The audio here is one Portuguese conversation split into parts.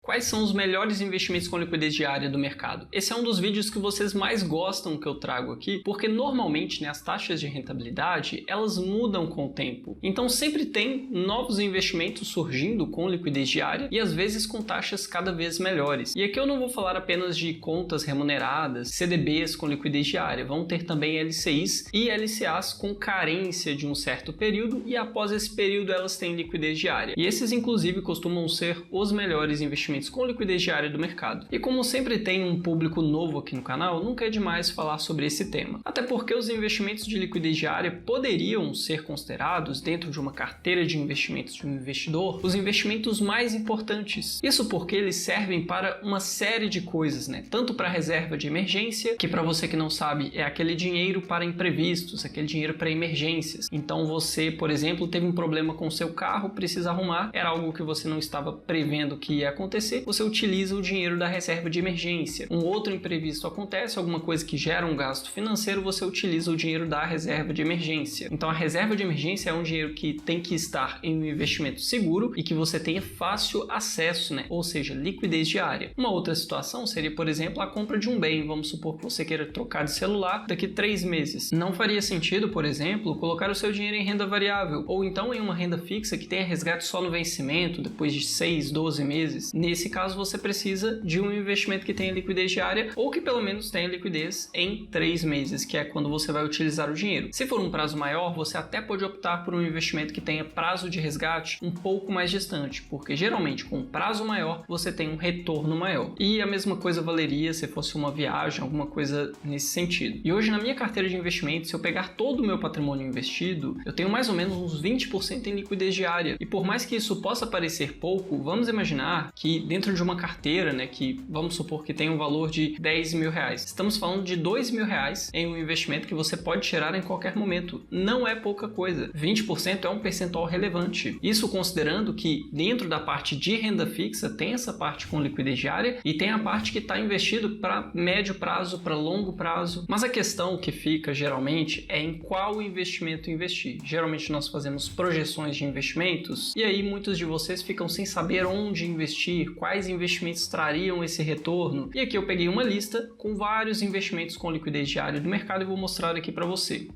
Quais são os melhores investimentos com liquidez diária do mercado? Esse é um dos vídeos que vocês mais gostam que eu trago aqui, porque normalmente, as taxas de rentabilidade, elas mudam com o tempo. Então sempre tem novos investimentos surgindo com liquidez diária e às vezes com taxas cada vez melhores. E aqui eu não vou falar apenas de contas remuneradas, CDBs com liquidez diária, vão ter também LCIs e LCAs com carência de um certo período e após esse período elas têm liquidez diária. E esses inclusive costumam ser os melhores investimentos com liquidez diária do mercado. E como sempre tem um público novo aqui no canal, nunca é demais falar sobre esse tema. Até porque os investimentos de liquidez diária poderiam ser considerados, dentro de uma carteira de investimentos de um investidor, os investimentos mais importantes. Isso porque eles servem para uma série de coisas, Tanto para reserva de emergência, que para você que não sabe, é aquele dinheiro para imprevistos, aquele dinheiro para emergências. Então você, por exemplo, teve um problema com o seu carro, precisa arrumar, era algo que você não estava prevendo que ia acontecer, você utiliza o dinheiro da reserva de emergência. Um outro imprevisto acontece, alguma coisa que gera um gasto financeiro, você utiliza o dinheiro da reserva de emergência. Então a reserva de emergência é um dinheiro que tem que estar em um investimento seguro e que você tenha fácil acesso, ou seja, liquidez diária. Uma outra situação seria, por exemplo, a compra de um bem. Vamos supor que você queira trocar de celular daqui a 3 meses. Não faria sentido, por exemplo, colocar o seu dinheiro em renda variável ou então em uma renda fixa que tenha resgate só no vencimento, depois de 6, 12 meses. Nesse caso, você precisa de um investimento que tenha liquidez diária ou que pelo menos tenha liquidez em 3 meses, que é quando você vai utilizar o dinheiro. Se for um prazo maior, você até pode optar por um investimento que tenha prazo de resgate um pouco mais distante, porque geralmente com prazo maior você tem um retorno maior. E a mesma coisa valeria se fosse uma viagem, alguma coisa nesse sentido. E hoje na minha carteira de investimentos, se eu pegar todo o meu patrimônio investido, eu tenho mais ou menos uns 20% em liquidez diária. E por mais que isso possa parecer pouco, vamos imaginar que dentro de uma carteira, que vamos supor que tem um valor de 10 mil reais. Estamos falando de 2 mil reais em um investimento que você pode tirar em qualquer momento. Não é pouca coisa. 20% é um percentual relevante. Isso considerando que dentro da parte de renda fixa tem essa parte com liquidez diária e tem a parte que está investido para médio prazo, para longo prazo. Mas a questão que fica geralmente é em qual investimento investir. Geralmente nós fazemos projeções de investimentos e aí muitos de vocês ficam sem saber onde investir, quais investimentos trariam esse retorno. E aqui eu peguei uma lista com vários investimentos com liquidez diária do mercado e vou mostrar aqui para você.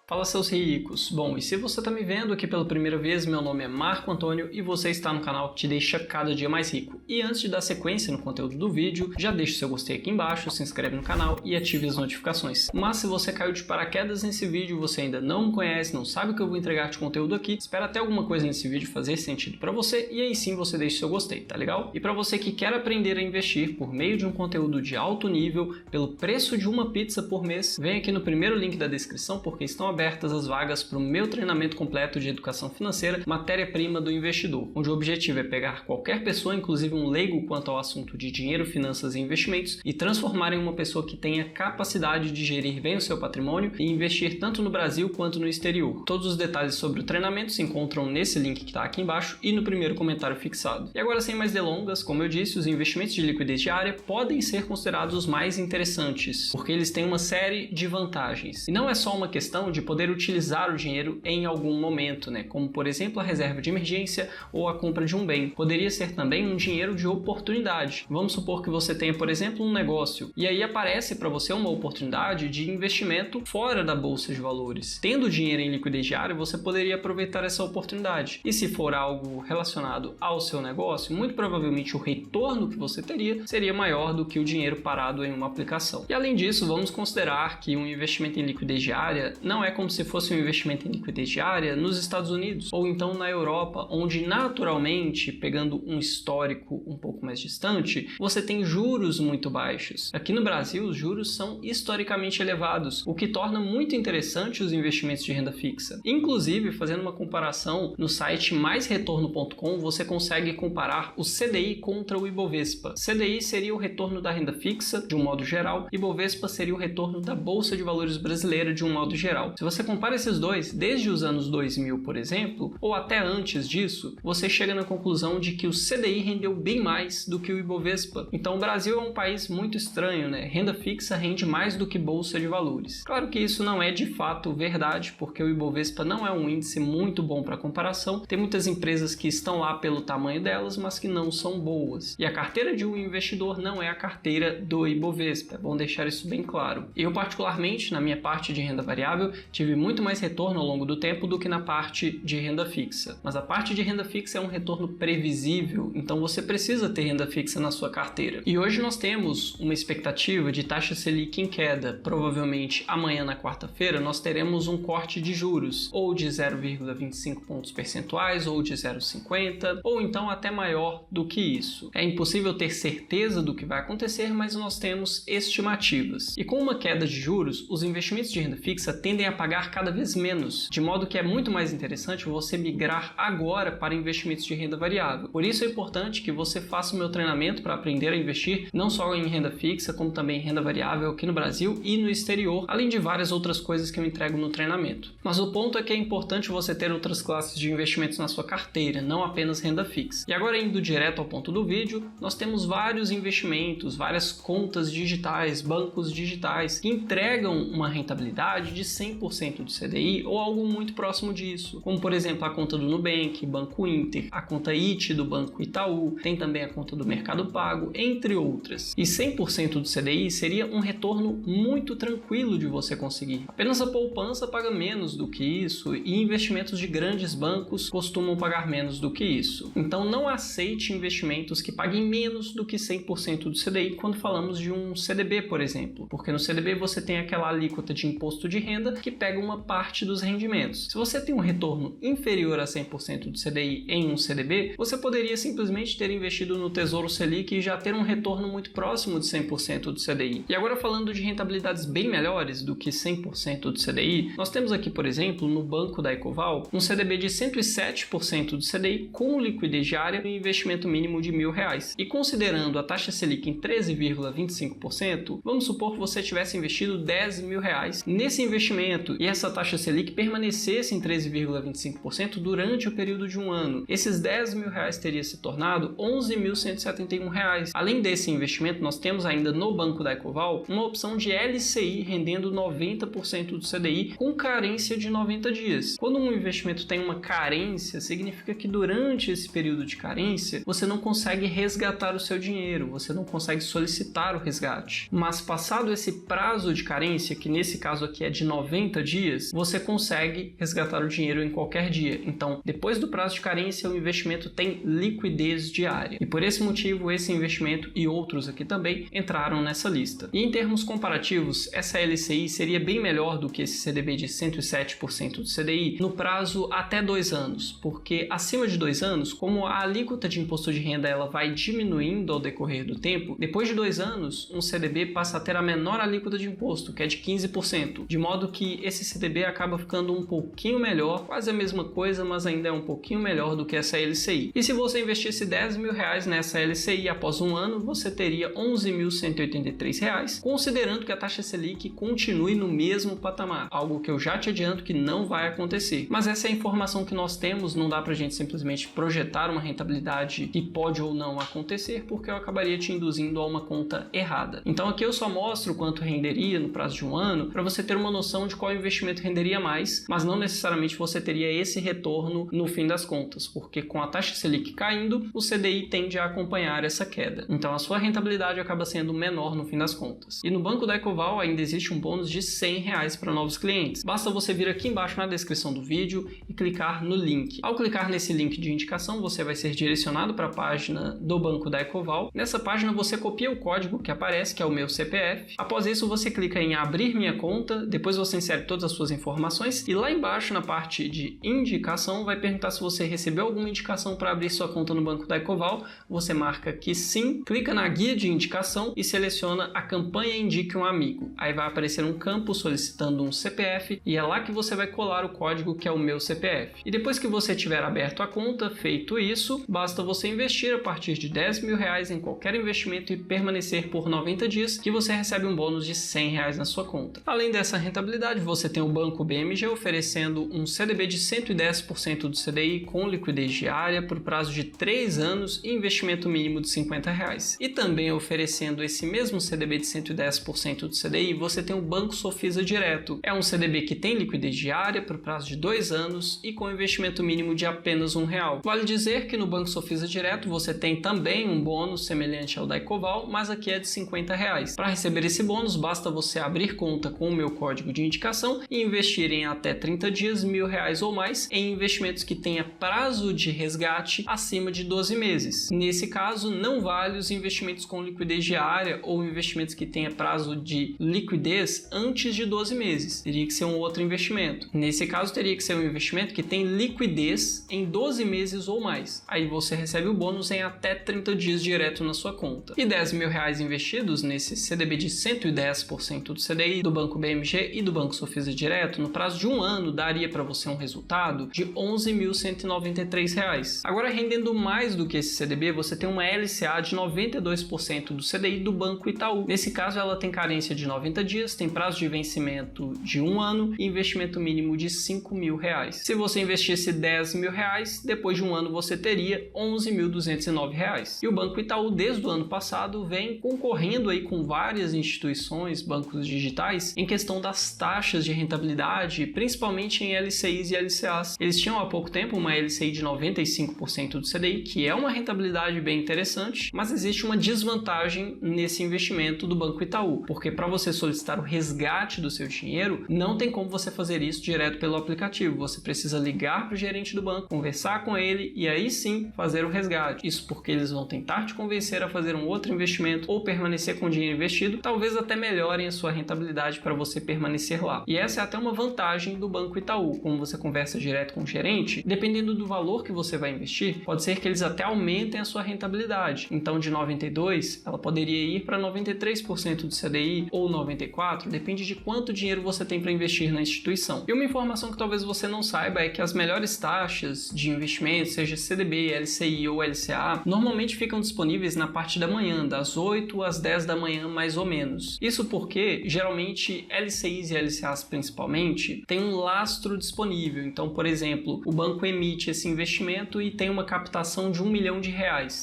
Fala, seus ricos! Bom, e se você está me vendo aqui pela primeira vez, meu nome é Marco Antônio e você está no canal que te deixa cada dia mais rico. E antes de dar sequência no conteúdo do vídeo, já deixa o seu gostei aqui embaixo, se inscreve no canal e ative as notificações. Mas se você caiu de paraquedas nesse vídeo, você ainda não me conhece, não sabe o que eu vou entregar de conteúdo aqui, espera até alguma coisa nesse vídeo fazer sentido para você e aí sim você deixa o seu gostei, tá legal? E para você que quer aprender a investir por meio de um conteúdo de alto nível, pelo preço de uma pizza por mês, vem aqui no primeiro link da descrição porque estão abertas as vagas para o meu treinamento completo de educação financeira, matéria-prima do investidor, onde o objetivo é pegar qualquer pessoa, inclusive um leigo quanto ao assunto de dinheiro, finanças e investimentos, e transformar em uma pessoa que tenha capacidade de gerir bem o seu patrimônio e investir tanto no Brasil quanto no exterior. Todos os detalhes sobre o treinamento se encontram nesse link que está aqui embaixo e no primeiro comentário fixado. E agora, sem mais delongas, como eu disse, os investimentos de liquidez diária podem ser considerados os mais interessantes, porque eles têm uma série de vantagens. E não é só uma questão de poder utilizar o dinheiro em algum momento, como por exemplo a reserva de emergência ou a compra de um bem. Poderia ser também um dinheiro de oportunidade. Vamos supor que você tenha, por exemplo, um negócio e aí aparece para você uma oportunidade de investimento fora da bolsa de valores. Tendo dinheiro em liquidez diária, você poderia aproveitar essa oportunidade. E se for algo relacionado ao seu negócio, muito provavelmente o retorno que você teria seria maior do que o dinheiro parado em uma aplicação. E além disso, vamos considerar que um investimento em liquidez diária não é como se fosse um investimento em liquidez diária nos Estados Unidos ou então na Europa, onde naturalmente, pegando um histórico um pouco mais distante, você tem juros muito baixos. Aqui no Brasil, os juros são historicamente elevados, o que torna muito interessante os investimentos de renda fixa. Inclusive, fazendo uma comparação no site maisretorno.com, você consegue comparar o CDI contra o Ibovespa. CDI seria o retorno da renda fixa, de um modo geral, e Ibovespa seria o retorno da Bolsa de Valores brasileira, de um modo geral. Se você compara esses dois, desde os anos 2000, por exemplo, ou até antes disso, você chega na conclusão de que o CDI rendeu bem mais do que o Ibovespa. Então o Brasil é um país muito estranho, né? Renda fixa rende mais do que bolsa de valores. Claro que isso não é de fato verdade, porque o Ibovespa não é um índice muito bom para comparação. Tem muitas empresas que estão lá pelo tamanho delas, mas que não são boas. E a carteira de um investidor não é a carteira do Ibovespa. É bom deixar isso bem claro. Eu, particularmente, na minha parte de renda variável, tive muito mais retorno ao longo do tempo do que na parte de renda fixa. Mas a parte de renda fixa é um retorno previsível, então você precisa ter renda fixa na sua carteira. E hoje nós temos uma expectativa de taxa Selic em queda. Provavelmente amanhã, na quarta-feira, nós teremos um corte de juros, ou de 0,25 pontos percentuais, ou de 0,50, ou então até maior do que isso. É impossível ter certeza do que vai acontecer, mas nós temos estimativas. E com uma queda de juros, os investimentos de renda fixa tendem a pagar cada vez menos, de modo que é muito mais interessante você migrar agora para investimentos de renda variável. Por isso é importante que você faça o meu treinamento para aprender a investir não só em renda fixa, como também em renda variável aqui no Brasil e no exterior, além de várias outras coisas que eu entrego no treinamento. Mas o ponto é que é importante você ter outras classes de investimentos na sua carteira, não apenas renda fixa. E agora, indo direto ao ponto do vídeo, nós temos vários investimentos, várias contas digitais, bancos digitais que entregam uma rentabilidade de 100% de CDI ou algo muito próximo disso, como por exemplo a conta do Nubank, Banco Inter, a conta IT do Banco Itaú, tem também a conta do Mercado Pago, entre outras. E 100% do CDI seria um retorno muito tranquilo de você conseguir. Apenas a poupança paga menos do que isso e investimentos de grandes bancos costumam pagar menos do que isso. Então não aceite investimentos que paguem menos do que 100% do CDI quando falamos de um CDB, por exemplo, porque no CDB você tem aquela alíquota de imposto de renda que pega uma parte dos rendimentos. Se você tem um retorno inferior a 100% do CDI em um CDB, você poderia simplesmente ter investido no Tesouro Selic e já ter um retorno muito próximo de 100% do CDI. E agora, falando de rentabilidades bem melhores do que 100% do CDI, nós temos aqui, por exemplo, no Banco da Ecoval, um CDB de 107% do CDI com liquidez diária e um investimento mínimo de R$1.000. E considerando a taxa Selic em 13,25%, vamos supor que você tivesse investido R$10.000 nesse investimento e essa taxa Selic permanecesse em 13,25% durante o período de um ano. Esses R$10.000 teria se tornado R$11.171. Além desse investimento, nós temos ainda no Banco da Ecoval uma opção de LCI rendendo 90% do CDI com carência de 90 dias. Quando um investimento tem uma carência, significa que durante esse período de carência você não consegue resgatar o seu dinheiro, você não consegue solicitar o resgate. Mas passado esse prazo de carência, que nesse caso aqui é de 90 dias, você consegue resgatar o dinheiro em qualquer dia. Então, depois do prazo de carência, o investimento tem liquidez diária. E por esse motivo, esse investimento e outros aqui também entraram nessa lista. E em termos comparativos, essa LCI seria bem melhor do que esse CDB de 107% do CDI no prazo até 2 anos, porque acima de 2 anos, como a alíquota de imposto de renda ela vai diminuindo ao decorrer do tempo, depois de 2 anos, um CDB passa a ter a menor alíquota de imposto, que é de 15%, de modo que esse CDB acaba ficando um pouquinho melhor, quase a mesma coisa, mas ainda é um pouquinho melhor do que essa LCI. E se você investisse R$10.000 nessa LCI após um ano, você teria R$11.183, considerando que a taxa Selic continue no mesmo patamar, algo que eu já te adianto que não vai acontecer. Mas essa é a informação que nós temos, não dá pra gente simplesmente projetar uma rentabilidade que pode ou não acontecer, porque eu acabaria te induzindo a uma conta errada. Então aqui eu só mostro quanto renderia no prazo de um ano, para você ter uma noção de qual investimento renderia mais, mas não necessariamente você teria esse retorno no fim das contas, porque com a taxa Selic caindo, o CDI tende a acompanhar essa queda. Então a sua rentabilidade acaba sendo menor no fim das contas. E no Banco da Ecoval ainda existe um bônus de R$100 para novos clientes. Basta você vir aqui embaixo na descrição do vídeo e clicar no link. Ao clicar nesse link de indicação, você vai ser direcionado para a página do Banco da Ecoval. Nessa página você copia o código que aparece, que é o meu CPF. Após isso você clica em abrir minha conta, depois você insere todas as suas informações e lá embaixo na parte de indicação vai perguntar se você recebeu alguma indicação para abrir sua conta no Banco da Ecoval. Você marca que sim, clica na guia de indicação e seleciona a campanha Indique um Amigo. Aí vai aparecer um campo solicitando um CPF e é lá que você vai colar o código que é o meu CPF. E depois que você tiver aberto a conta, feito isso, basta você investir a partir de R$10.000 em qualquer investimento e permanecer por 90 dias que você recebe um bônus de R$100 na sua conta. Além dessa rentabilidade, você tem o Banco BMG oferecendo um CDB de 110% do CDI com liquidez diária por prazo de 3 anos e investimento mínimo de R$50. E também oferecendo esse mesmo CDB de 110% do CDI, você tem o Banco Sofisa Direto. É um CDB que tem liquidez diária por prazo de 2 anos e com investimento mínimo de apenas R$1. Vale dizer que no Banco Sofisa Direto você tem também um bônus semelhante ao da Ecoval, mas aqui é de R$50. Para receber esse bônus, basta você abrir conta com o meu código de indicação e investir em até 30 dias R$1.000 ou mais em investimentos que tenha prazo de resgate acima de 12 meses. Nesse caso, não vale os investimentos com liquidez diária ou investimentos que tenha prazo de liquidez antes de 12 meses. Teria que ser um outro investimento. Nesse caso, teria que ser um investimento que tem liquidez em 12 meses ou mais. Aí você recebe o bônus em até 30 dias direto na sua conta. E R$10.000 investidos nesse CDB de 110% do CDI do Banco BMG e do Banco Sofisa Direto, no prazo de um ano, daria para você um resultado de R$11.193. Agora, rendendo mais do que esse CDB, você tem uma LCA de 92% do CDI do Banco Itaú. Nesse caso, ela tem carência de 90 dias, tem prazo de vencimento de um ano e investimento mínimo de R$5.000. Se você investisse R$10.000, depois de um ano você teria R$11.209. E o Banco Itaú, desde o ano passado, vem concorrendo aí com várias instituições, bancos digitais, em questão das taxas de rentabilidade, principalmente em LCIs e LCAs. Eles tinham há pouco tempo uma LCI de 95% do CDI, que é uma rentabilidade bem interessante, mas existe uma desvantagem nesse investimento do Banco Itaú, porque para você solicitar o resgate do seu dinheiro, não tem como você fazer isso direto pelo aplicativo. Você precisa ligar para o gerente do banco, conversar com ele e aí sim fazer o resgate. Isso porque eles vão tentar te convencer a fazer um outro investimento ou permanecer com o dinheiro investido, talvez até melhorem a sua rentabilidade para você permanecer lá. E essa é até uma vantagem do Banco Itaú. Como você conversa direto com o gerente, dependendo do valor que você vai investir, pode ser que eles até aumentem a sua rentabilidade. Então, de 92, ela poderia ir para 93% do CDI ou 94%, depende de quanto dinheiro você tem para investir na instituição. E uma informação que talvez você não saiba é que as melhores taxas de investimento, seja CDB, LCI ou LCA, normalmente ficam disponíveis na parte da manhã, das 8 às 10 da manhã mais ou menos. Isso porque, geralmente, LCIs e LCAs principalmente, têm um lastro disponível. Então, por exemplo, o banco emite esse investimento e tem uma captação de R$1 milhão.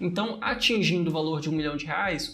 Então, atingindo o valor de R$1 milhão,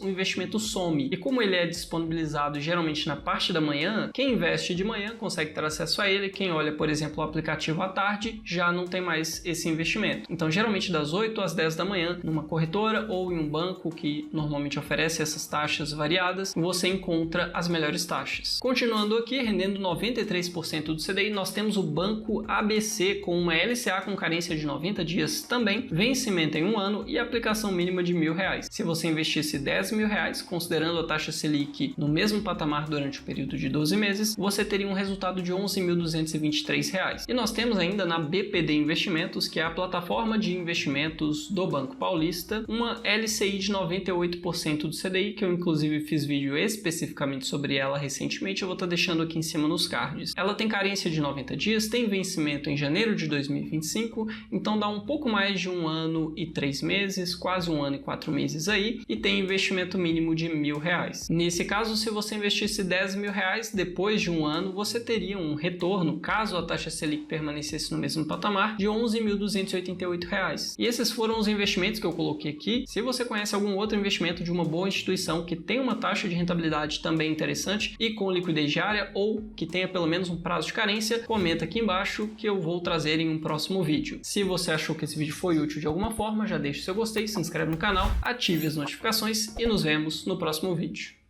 o investimento some. E como ele é disponibilizado geralmente na parte da manhã, quem investe de manhã consegue ter acesso a ele. Quem olha, por exemplo, o aplicativo à tarde, já não tem mais esse investimento. Então, geralmente das 8 às 10 da manhã, numa corretora ou em um banco que normalmente oferece essas taxas variadas, você encontra as melhores taxas. Continuando aqui, rendendo 93% do CDI, nós temos o Banco ABC com uma LCA com carência de 90 dias também, vencimento em um ano e aplicação mínima de R$1.000. Se você investisse R$10.000, considerando a taxa Selic no mesmo patamar durante o período de 12 meses, você teria um resultado de R$11.223. E nós temos ainda na BPD Investimentos, que é a plataforma de investimentos do Banco Paulista, uma LCI de 98% do CDI, que eu inclusive fiz vídeo especificamente sobre ela recentemente, eu vou estar deixando aqui em cima nos cards. Ela tem carência de 90 dias, tem vencimento em janeiro de 2025, então dá um pouco mais de 1 ano e 3 meses, quase 1 ano e 4 meses aí, e tem investimento mínimo de R$1.000. Nesse caso, se você investisse R$10.000, depois de 1 ano, você teria um retorno, caso a taxa Selic permanecesse no mesmo patamar, de R$11.288. E esses foram os investimentos que eu coloquei aqui. Se você conhece algum outro investimento de uma boa instituição que tem uma taxa de rentabilidade também interessante e com liquidez diária ou que tenha pelo menos um prazo de carência, comenta aqui embaixo que eu vou trazer em um próximo vídeo. Se você achou que esse vídeo foi útil de alguma forma, já deixa o seu gostei, se inscreve no canal, ative as notificações e nos vemos no próximo vídeo.